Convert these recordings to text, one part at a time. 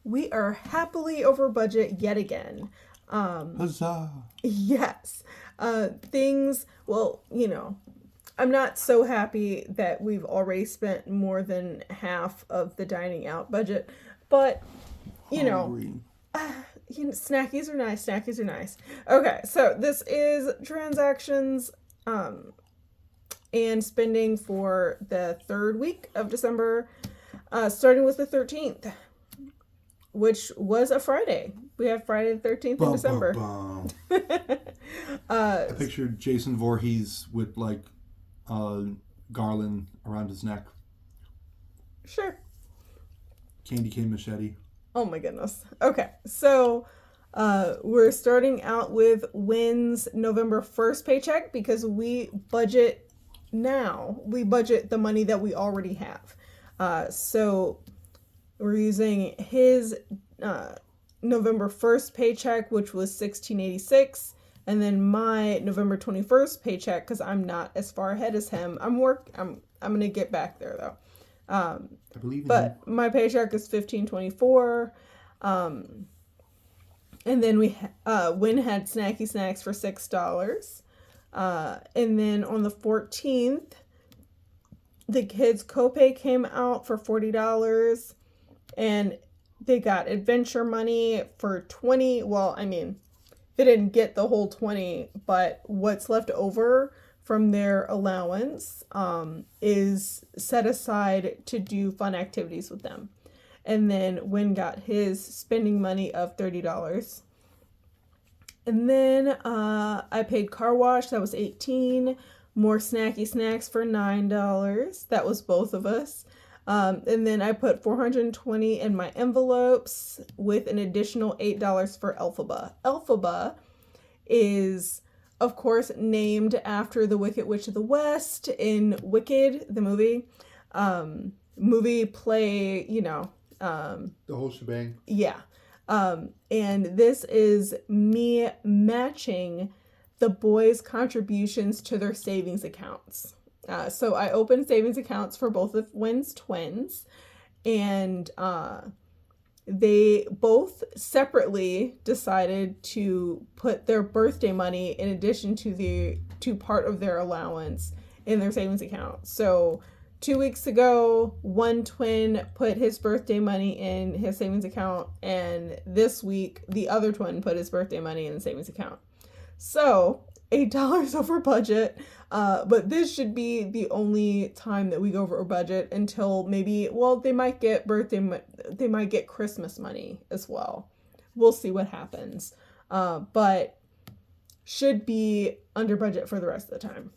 we are happily over budget yet again. Huzzah! Yes. Things, well, I'm not so happy that we've already spent more than half of the dining out budget, but you know, Hungry. snackies are nice. Snackies are nice. Okay, so this is transactions and spending for the third week of December, starting with the 13th, which was a Friday. We have Friday the 13th in December. I pictured Jason Voorhees with like garland around his neck. Sure. Candy cane machete. Oh my goodness. Okay, so we're starting out with Wynn's November 1st paycheck because we budget now. We budget the money that we already have. So we're using his November 1st paycheck, which was $16.86, and then my November 21st paycheck, because I'm not as far ahead as him. I'm gonna get back there though. I believe in But my paycheck is $15.24. And then Wynn had snacky snacks for $6. And then on the 14th, the kids' copay came out for $40, and they got adventure money for $20. Well, I mean, they didn't get the whole $20, but what's left over from their allowance is set aside to do fun activities with them. And then Wynn got his spending money of $30. And then I paid car wash, that was $18. More snacky snacks for $9. That was both of us. And then I put $420 in my envelopes with an additional $8 for Elphaba. Elphaba is, of course, named after the Wicked Witch of the West in Wicked, the movie. Play, the whole shebang. Yeah. And this is me matching the boys' contributions to their savings accounts. So I opened savings accounts for both of Wynn's twins, and they both separately decided to put their birthday money in addition to part of their allowance in their savings account. So 2 weeks ago, one twin put his birthday money in his savings account, and this week the other twin put his birthday money in the savings account. So $8 over budget, but this should be the only time that we go over budget until maybe, well, they might get Christmas money as well. We'll see what happens, but should be under budget for the rest of the time.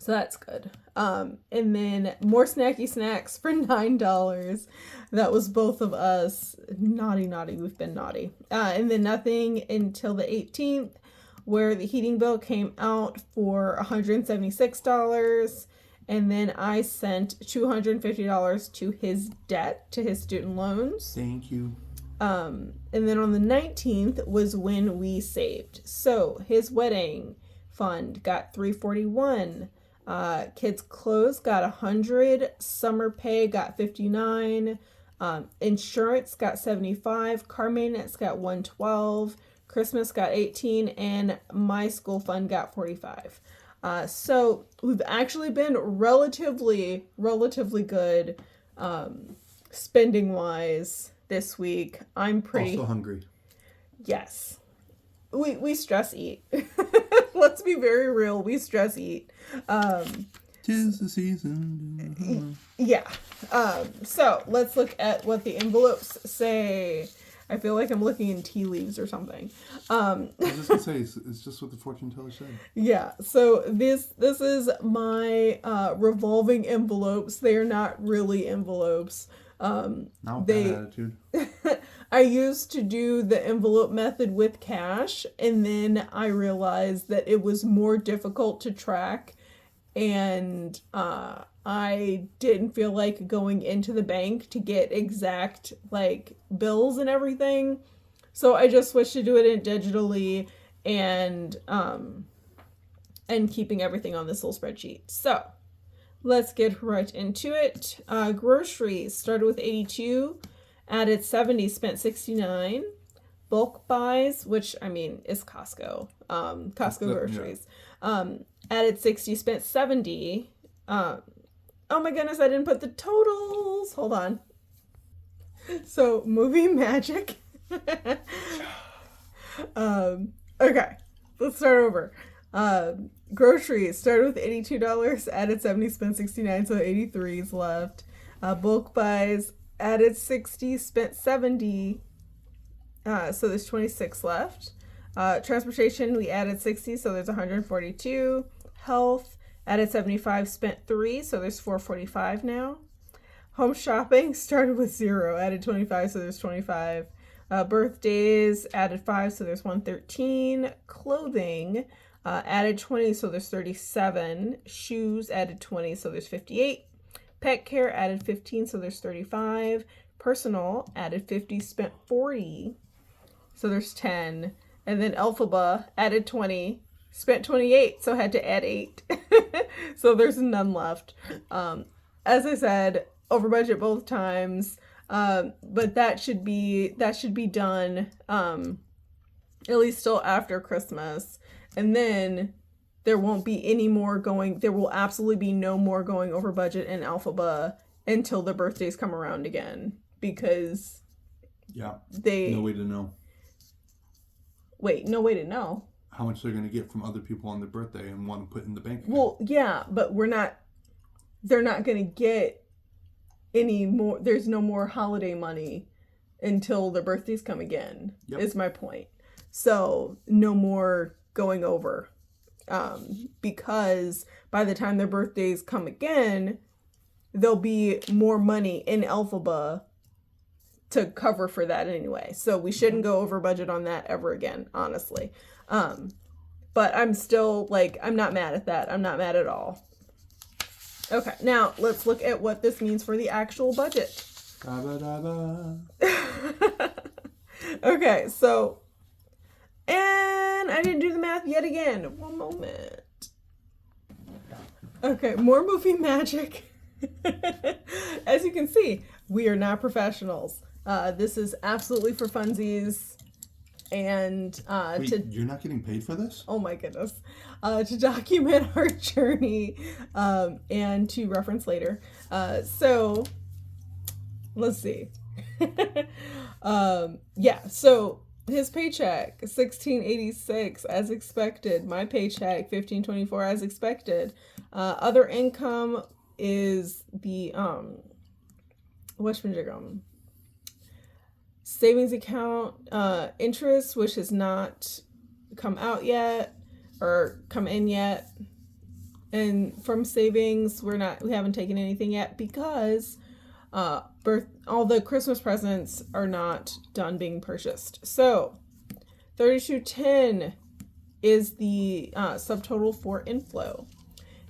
So that's good. And then more snacky snacks for $9. That was both of us. Naughty. We've been naughty. And then nothing until the 18th, where the heating bill came out for $176. And then I sent $250 to his debt, to his student loans. Thank you. And then on the 19th was when we saved. So his wedding fund got $341. Kids' clothes got $100. Summer pay got $59. Insurance got $75. Car maintenance got $112. Christmas got $18, and my school fund got $45. So we've actually been relatively good spending wise this week. I'm pretty also hungry. Yes. We stress eat. Let's be very real. We stress eat. 'Tis the season. Yeah. So let's look at what the envelopes say. I feel like I'm looking in tea leaves or something. I was just gonna say it's just what the fortune teller said. Yeah. So this is my revolving envelopes. They are not really envelopes. Now bad attitude. I used to do the envelope method with cash, and then I realized that it was more difficult to track, and I didn't feel like going into the bank to get exact bills and everything. So I just switched to do it digitally and keeping everything on this little spreadsheet. So let's get right into it. Groceries started with $82. added 70, spent 69. Bulk buys, which I mean is Costco, Costco groceries, added 60, spent 70. Oh my goodness, I didn't put the totals. Hold on. So movie magic. Okay, let's start over. Groceries started with $82, added 70, spent 69, so 83 is left. Bulk buys added 60, spent 70, so there's 26 left. Transportation, we added 60, so there's 142. Health added 75, spent 3, so there's 445 now. Home shopping started with 0, added 25, so there's 25. Birthdays added 5, so there's 113. Clothing added 20, so there's 37. Shoes added 20, so there's 58. Pet care added 15, so there's 35. Personal added 50, spent 40, so there's 10. And then Elphaba added 20, spent 28, so had to add 8. So there's none left. As I said, over budget both times. But that should be done at least still after Christmas. And then there won't be any more there will absolutely be no more going over budget in Elphaba until the birthdays come around again, because no way to know. Wait, no way to know how much they're going to get from other people on their birthday and want to put in the bank account. Well, yeah, but they're not going to get any more. There's no more holiday money until their birthdays come again, is my point. So no more going over, because by the time their birthdays come again, there'll be more money in Elphaba to cover for that anyway. So we shouldn't go over budget on that ever again, honestly. But I'm still I'm not mad at that. I'm not mad at all. Okay, now let's look at what this means for the actual budget. Okay, so, and I didn't do the math yet again. One moment. Okay, more movie magic. As you can see, we are not professionals. This is absolutely for funsies. And Wait, you're not getting paid for this? Oh my goodness. To document our journey and to reference later. So let's see. So his paycheck $16.86 as expected. My paycheck $15.24 as expected. Other income is the whatchamajigam, savings account interest, which has not come out yet or come in yet. And from savings, we haven't taken anything yet because all the Christmas presents are not done being purchased. So $32.10 is the subtotal for inflow.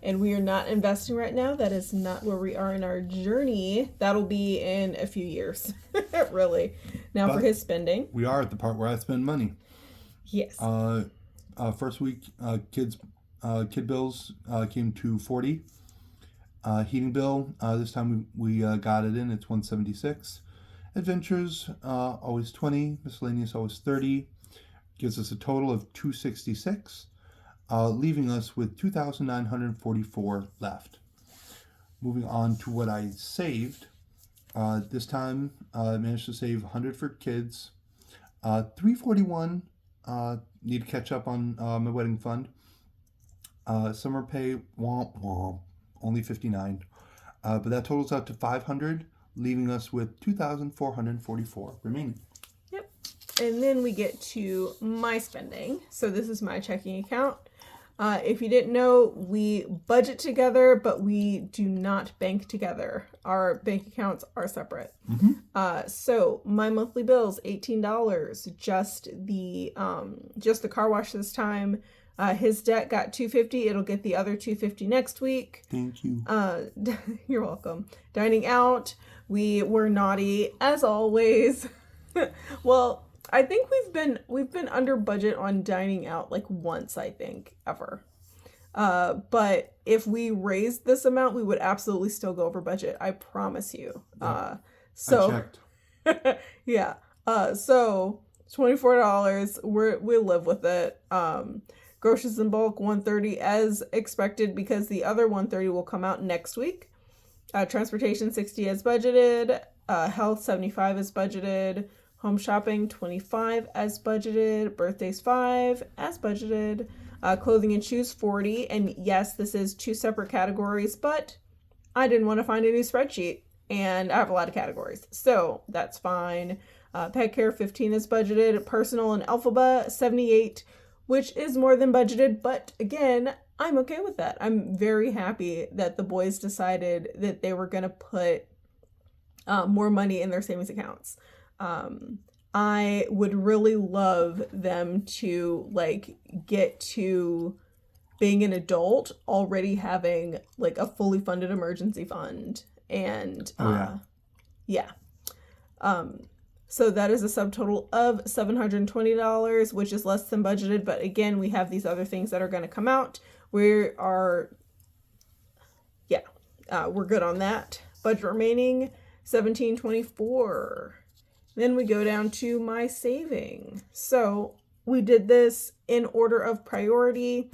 And we are not investing right now. That is not where we are in our journey. That'll be in a few years, really. Now, but for his spending, we are at the part where I spend money. Yes. First week, kid bills came to $40. Heating bill, this time we got it in. It's $176. Adventures, always $20. Miscellaneous, always $30. Gives us a total of $266. Leaving us with $2,944 left. Moving on to what I saved. This time I managed to save $100 for kids. $341. Need to catch up on my wedding fund. Summer pay, womp womp, only $59. But that totals out to $500, leaving us with $2,444 remaining. Yep. And then we get to my spending. So this is my checking account. If you didn't know, we budget together, but we do not bank together. Our bank accounts are separate. Mm-hmm. So my monthly bill's $18. Just the car wash this time. His debt got $250. It'll get the other $250 next week. Thank you. You're welcome. Dining out, we were naughty as always. Well, I think we've been under budget on dining out once, I think, ever. But if we raised this amount, we would absolutely still go over budget. I promise you. I So checked. Yeah. So $24. We live with it. Groceries in bulk $130 as expected because the other $130 will come out next week. Transportation $60 as budgeted. Health $75 as budgeted. Home shopping $25 as budgeted. Birthdays $5 as budgeted. Clothing and shoes $40. And yes, this is 2 separate categories, but I didn't want to find a new spreadsheet. And I have a lot of categories, so that's fine. Pet care $15 is budgeted. Personal and Alphaba $78, which is more than budgeted, but again, I'm okay with that. I'm very happy that the boys decided that they were going to put more money in their savings accounts. I would really love them to get to being an adult already having a fully funded emergency fund. And yeah. So that is a subtotal of $720, which is less than budgeted. But again, we have these other things that are going to come out. We're good on that. Budget remaining $1,724. Then we go down to my saving. So we did this in order of priority.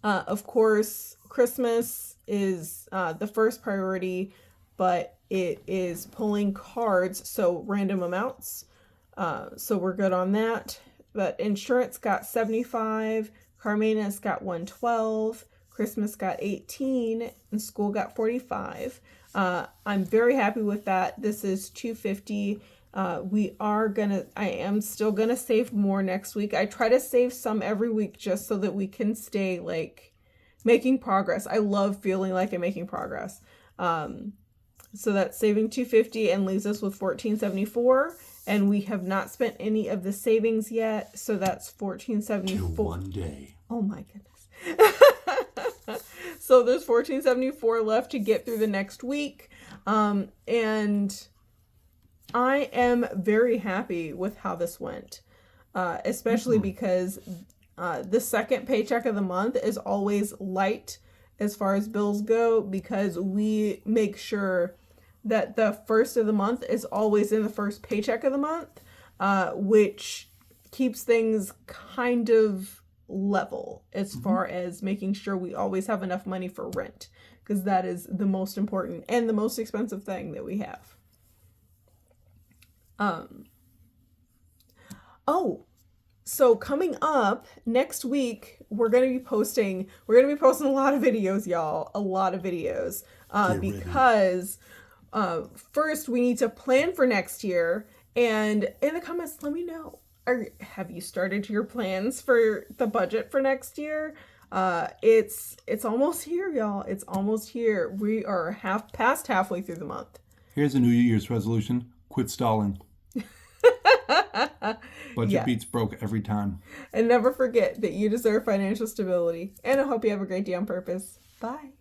Of course, Christmas is the first priority, but it is pulling cards, so random amounts. So we're good on that. But insurance got $75, car maintenance got $112, Christmas got $18, and school got $45. I'm very happy with that. This is $250. I am still gonna save more next week. I try to save some every week just so that we can stay making progress. I love feeling like I'm making progress. So that's saving $250 and leaves us with $1,474. And we have not spent any of the savings yet. So that's $1,474. Till one day. Oh my goodness. So there's $1,474 left to get through the next week. And I am very happy with how this went. Especially because the second paycheck of the month is always light as far as bills go, because we make sure that the first of the month is always in the first paycheck of the month, which keeps things kind of level as far as making sure we always have enough money for rent, because that is the most important and the most expensive thing that we have. So coming up next week, we're going to be posting a lot of videos, y'all, a lot of videos, because first we need to plan for next year. And in the comments, let me know, have you started your plans for the budget for next year? It's almost here, y'all. It's almost here. We are past halfway through the month. Here's a New Year's resolution: quit stalling. Budget beats broke every time. And never forget that you deserve financial stability. And I hope you have a great day on purpose. Bye.